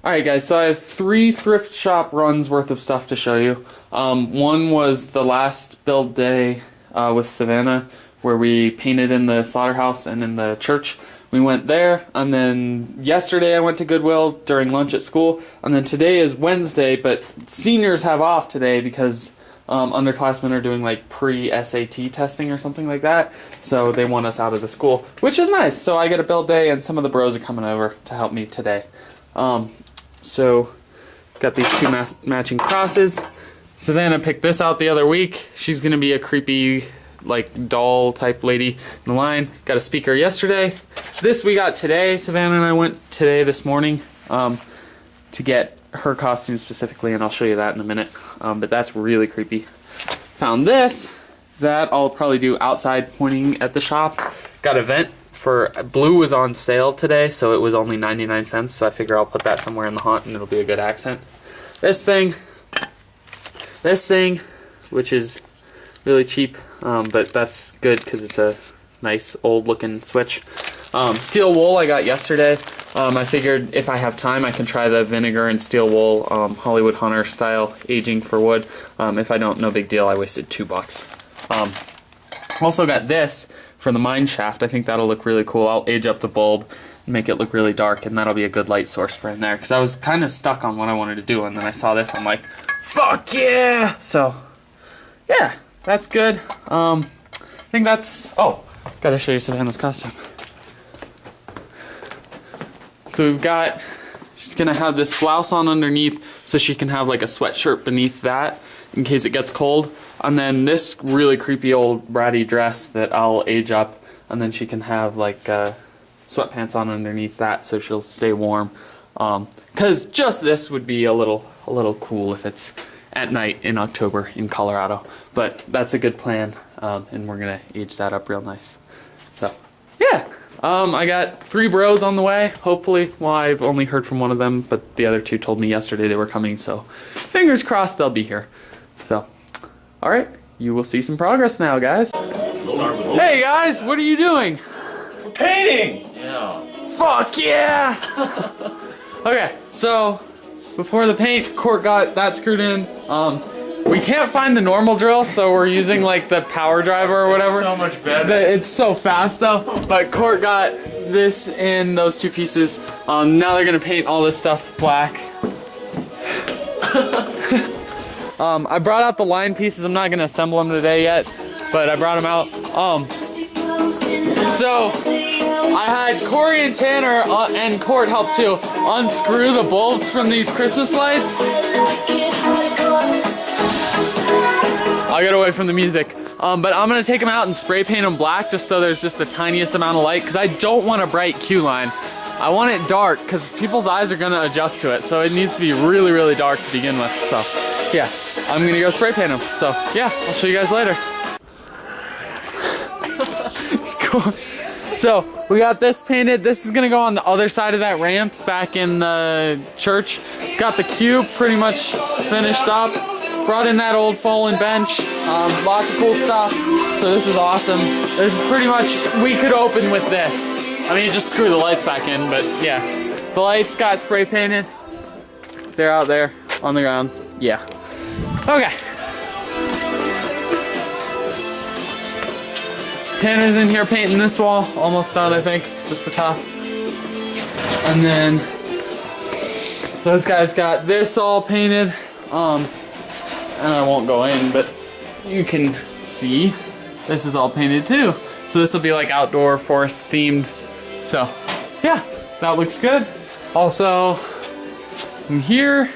Alright guys, so I have 3 thrift shop runs worth of stuff to show you. One was the last build day with Savannah, where we painted in the slaughterhouse and in the church. We went there, and then yesterday I went to Goodwill during lunch at school, and then today is Wednesday, but seniors have off today because underclassmen are doing like pre-SAT testing or something like that, so they want us out of the school, which is nice. So I get a build day, and some of the bros are coming over to help me today. So got these 2 matching crosses. Savannah picked this out the other week. She's gonna be a creepy, like, doll type lady in the line. Got a speaker yesterday. This we got today. Savannah and I went today this morning to get her costume specifically, and I'll show you that in a minute. But that's really creepy. Found this that I'll probably do outside pointing at the shop. Got a vent for blue was on sale today, so it was only 99 cents, so I figure I'll put that somewhere in the haunt and it'll be a good accent. This thing, which is really cheap, but that's good because it's a nice old looking switch. Steel wool I got yesterday. I figured if I have time I can try the vinegar and steel wool Hollywood Hunter style aging for wood. If I don't, no big deal. I wasted $2. Also got this for the mine shaft. I think that'll look really cool. I'll age up the bulb and make it look really dark, and that'll be a good light source for in there, because I was kind of stuck on what I wanted to do, and then I saw this, I'm like, fuck yeah! So yeah, that's good. I think that's, oh, gotta show you Savannah's costume. So we've got, she's gonna have this blouse on underneath so she can have like a sweatshirt beneath that in case it gets cold. And then this really creepy old bratty dress that I'll age up, and then she can have like sweatpants on underneath that so she'll stay warm. Cause just this would be a little cool if it's at night in October in Colorado. But that's a good plan, and we're gonna age that up real nice. So yeah. I got 3 bros on the way, hopefully. Well, I've only heard from one of them, but the other 2 told me yesterday they were coming, so fingers crossed they'll be here. So, alright, you will see some progress now, guys. Hey guys, what are you doing? We're painting! Yeah. Fuck yeah! Okay, so, before the paint, Court got that screwed in. We can't find the normal drill, so we're using like the power driver or whatever. It's so much better. It's so fast though. But Court got this in those 2 pieces. Now they're gonna paint all this stuff black. I brought out the line pieces. I'm not gonna assemble them today yet, but I brought them out. So I had Corey and Tanner and Court help too unscrew the bulbs from these Christmas lights. I'll get away from the music. But I'm gonna take them out and spray paint them black just so there's just the tiniest amount of light, because I don't want a bright queue line. I want it dark because people's eyes are gonna adjust to it, so it needs to be really, really dark to begin with. So yeah, I'm gonna go spray paint them. So yeah, I'll show you guys later. Cool. So we got this painted. This is gonna go on the other side of that ramp back in the church. Got the cube pretty much finished up. Brought in that old fallen bench. Lots of cool stuff. So this is awesome. This is pretty much, we could open with this. I mean, just screw the lights back in, but yeah. The lights got spray painted. They're out there on the ground. Yeah. Okay. Tanner's in here painting this wall. Almost done, I think. Just the top. And then those guys got this all painted. And I won't go in, but you can see this is all painted too. So this will be like outdoor forest themed. So yeah, that looks good. Also in here,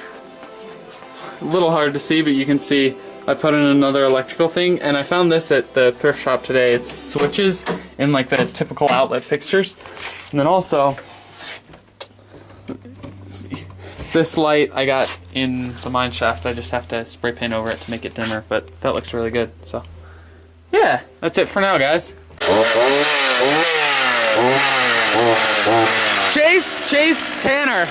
a little hard to see, but you can see I put in another electrical thing, and I found this at the thrift shop today. It's switches in like the typical outlet fixtures. And then also, let's see, this light I got in the mine shaft. I just have to spray paint over it to make it dimmer, but that looks really good. So yeah, that's it for now, guys. Chase Tanner.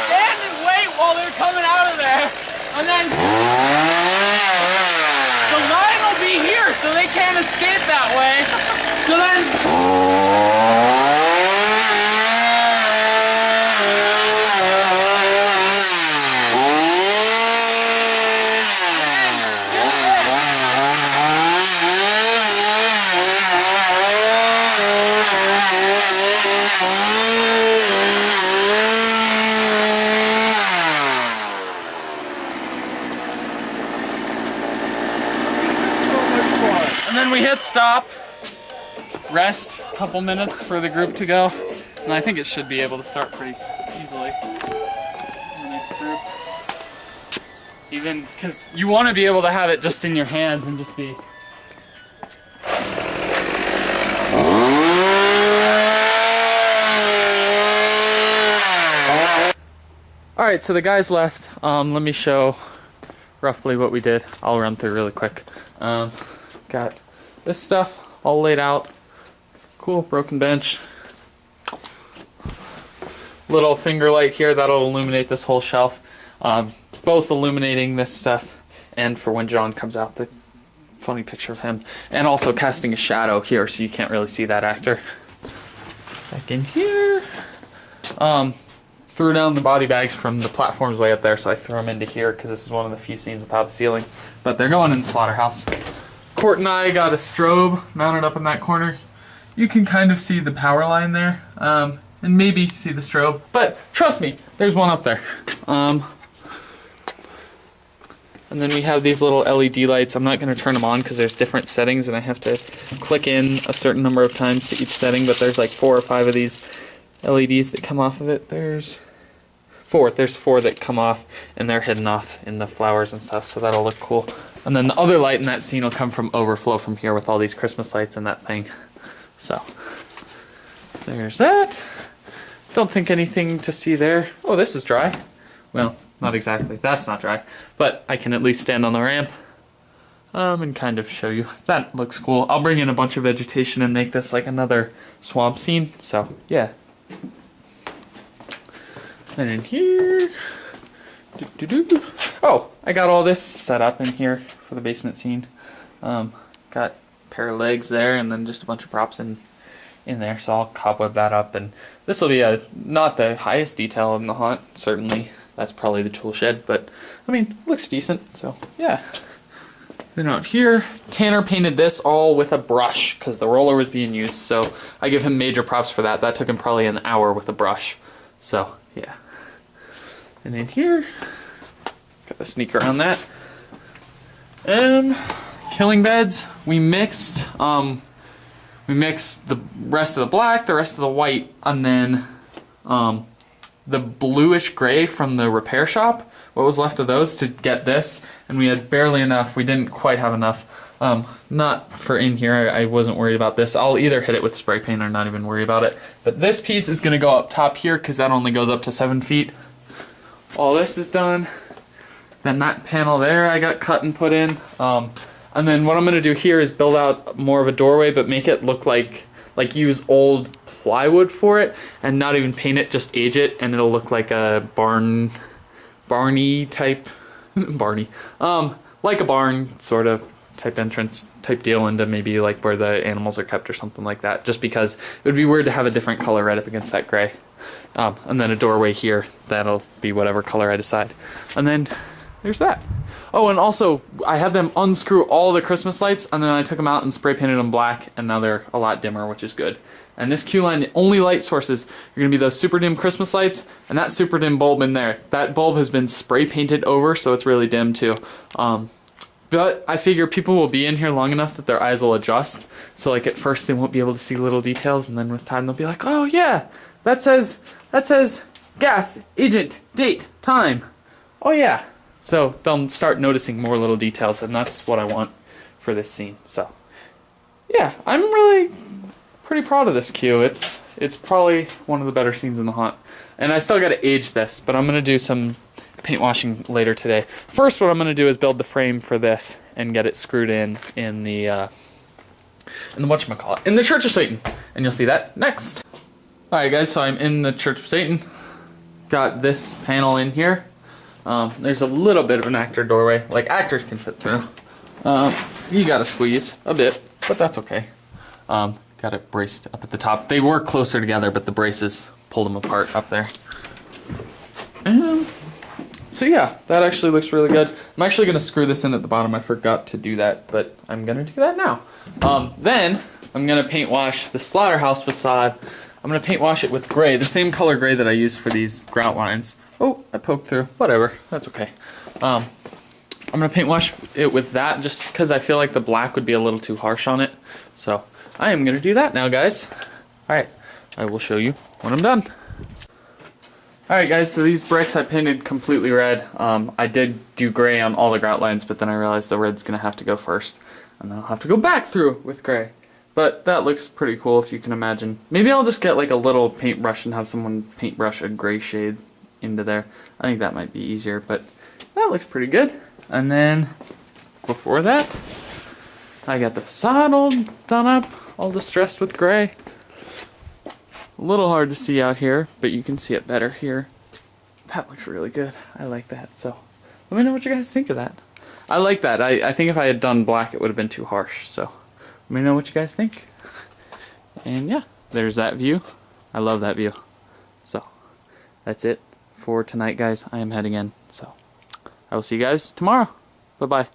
Stand and wait while they're coming out of there, and then the line will be here, so they can't escape that way. So then we hit stop, rest a couple minutes for the group to go, and I think it should be able to start pretty easily. The next group. Even, because you want to be able to have it just in your hands and just be... Alright, so the guys left. Let me show roughly what we did. I'll run through really quick. Got this stuff all laid out. Cool, broken bench. Little finger light here that'll illuminate this whole shelf. Both illuminating this stuff and for when John comes out, the funny picture of him. And also casting a shadow here so you can't really see that actor. Back in here. Threw down the body bags from the platforms way up there, so I threw them into here because this is one of the few scenes without a ceiling. But they're going in the slaughterhouse. Court and I got a strobe mounted up in that corner. You can kind of see the power line there, and maybe see the strobe, but trust me, there's one up there. And then we have these little LED lights. I'm not going to turn them on because there's different settings and I have to click in a certain number of times to each setting, but there's like 4 or 5 of these LEDs that come off of it. There's 4 that come off and they're hidden off in the flowers and stuff, so that'll look cool. And then the other light in that scene will come from overflow from here with all these Christmas lights and that thing. So there's that. Don't think anything to see there. Oh, this is dry. Well, not exactly. That's not dry, but I can at least stand on the ramp and kind of show you. That looks cool. I'll bring in a bunch of vegetation and make this like another swamp scene. So yeah. And in here, oh, I got all this set up in here for the basement scene. Got a pair of legs there, and then just a bunch of props in there. So I'll cobweb that up, and this will be not the highest detail in the haunt. Certainly, that's probably the tool shed, but I mean, it looks decent. So yeah. Then out here, Tanner painted this all with a brush because the roller was being used. So I give him major props for that. That took him probably an hour with a brush. So yeah. And in here, got the sneak around that. Killing beds. We mixed the rest of the black, the rest of the white, and then the bluish gray from the repair shop. What was left of those to get this, and we had barely enough. We didn't quite have enough. Not for in here. I wasn't worried about this. I'll either hit it with spray paint or not even worry about it. But this piece is going to go up top here because that only goes up to 7 feet. All this is done. Then that panel there I got cut and put in. And then what I'm going to do here is build out more of a doorway, but make it look like use old plywood for it and not even paint it, just age it, and it'll look like a Barney type, like a barn sort of type entrance type deal into maybe like where the animals are kept or something like that, just because it would be weird to have a different color right up against that gray. And then a doorway here, that'll be whatever color I decide. And then there's that. Oh, and also I had them unscrew all the Christmas lights, and then I took them out and spray painted them black, and now they're a lot dimmer, which is good. And this queue line, the only light sources are going to be those super dim Christmas lights and that super dim bulb in there. That bulb has been spray painted over, so it's really dim too. But I figure people will be in here long enough that their eyes will adjust. So like at first they won't be able to see little details, and then with time they'll be like, oh yeah, that says gas, agent, date, time. Oh yeah. So they'll start noticing more little details, and that's what I want for this scene. So yeah, I'm really pretty proud of this queue. It's probably one of the better scenes in the haunt. And I still got to age this, but I'm going to do some paint washing later today. First, what I'm going to do is build the frame for this and get it screwed in the whatchamacallit, in the Church of Satan. And you'll see that next. Alright guys, so I'm in the Church of Satan. Got this panel in here. There's a little bit of an actor doorway, like actors can fit through. You gotta squeeze a bit, but that's okay. Got it braced up at the top. They were closer together, but the braces pulled them apart up there. So yeah, that actually looks really good. I'm actually gonna screw this in at the bottom. I forgot to do that, but I'm gonna do that now. Then I'm gonna paint wash the slaughterhouse facade. I'm gonna paint wash it with gray, the same color gray that I used for these grout lines. Oh, I poked through. Whatever, that's okay. I'm gonna paint wash it with that just because I feel like the black would be a little too harsh on it. So I am gonna do that now, guys. All right, I will show you when I'm done. All right, guys, so these bricks I painted completely red. I did do gray on all the grout lines, but then I realized the red's gonna have to go first, and then I'll have to go back through with gray. But that looks pretty cool if you can imagine. Maybe I'll just get like a little paintbrush and have someone paintbrush a gray shade into there. I think that might be easier, but that looks pretty good. And then before that, I got the facade all done up, all distressed with gray. A little hard to see out here, but you can see it better here. That looks really good. I like that. So let me know what you guys think of that. I like that. I think if I had done black, it would have been too harsh. So let me know what you guys think. And yeah, there's that view. I love that view. So that's it for tonight, guys. I am heading in. So I will see you guys tomorrow. Bye-bye.